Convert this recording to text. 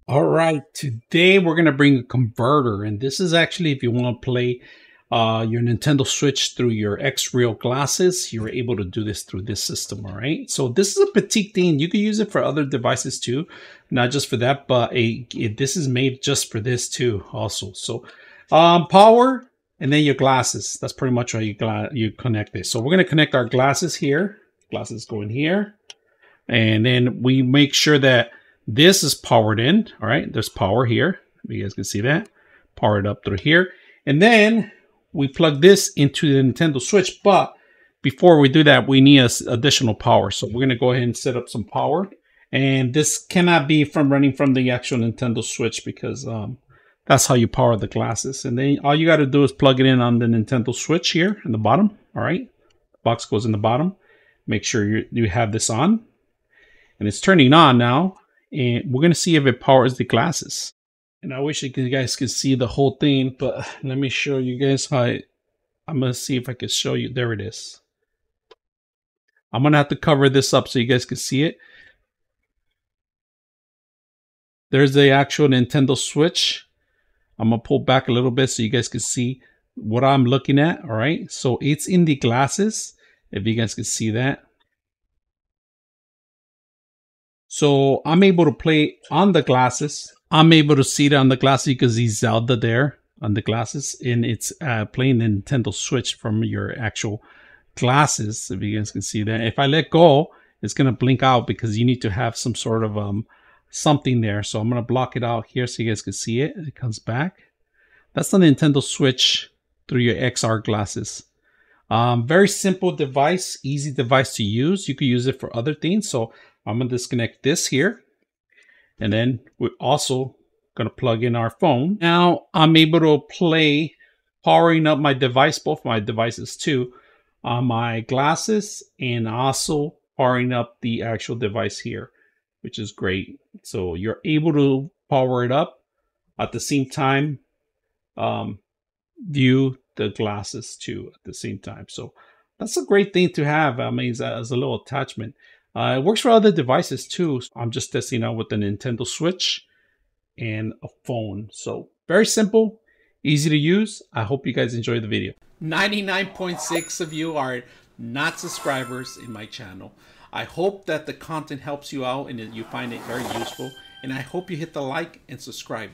All right, today we're gonna bring a converter, and this is actually if you want to play your Nintendo Switch through your Xreal Glasses, you're able to do this through this system. All right, so this is a petite thing. You can use it for other devices too, not just for that, but this is made just for this too, also. So power and then your glasses. That's pretty much how you connect this. So we're gonna connect our glasses here. Glasses go in here, and then we make sure that this is powered in. All right, there's power here. You guys can see that. Powered up through here. And then we plug this into the Nintendo Switch. But before we do that, we need additional power. So we're going to go ahead and set up some power. And this cannot be running from the actual Nintendo Switch because that's how you power the glasses. And then all you got to do is plug it in on the Nintendo Switch here in the bottom. All right, the box goes in the bottom. Make sure you have this on. And it's turning on now. And we're going to see if it powers the glasses. And I wish you guys could see the whole thing, but let me show you guys how I'm going to see if I can show you. There it is. I'm going to have to cover this up so you guys can see it. There's the actual Nintendo Switch. I'm going to pull back a little bit so you guys can see what I'm looking at. All right. So it's in the glasses, if you guys can see that. So I'm able to play on the glasses. I'm able to see it on the glasses. You can see Zelda there on the glasses, and it's playing the Nintendo Switch from your actual glasses. If you guys can see that. If I let go, it's going to blink out because you need to have some sort of something there. So I'm going to block it out here so you guys can see it. It comes back. That's the Nintendo Switch through your XR glasses. Very simple device, easy device to use. You could use it for other things. So I'm going to disconnect this here. And then we're also going to plug in our phone. Now I'm able to play, powering up my device, both my devices too, on my glasses, and also powering up the actual device here, which is great. So you're able to power it up at the same time, view the glasses too at the same time. So that's a great thing to have. I mean, as a little attachment. It works for other devices too. I'm just testing out with the Nintendo Switch and a phone. So very simple, easy to use. I hope you guys enjoyed the video. 99.6 of you are not subscribers in my channel. I hope that the content helps you out and that you find it very useful. And I hope you hit the like and subscribe.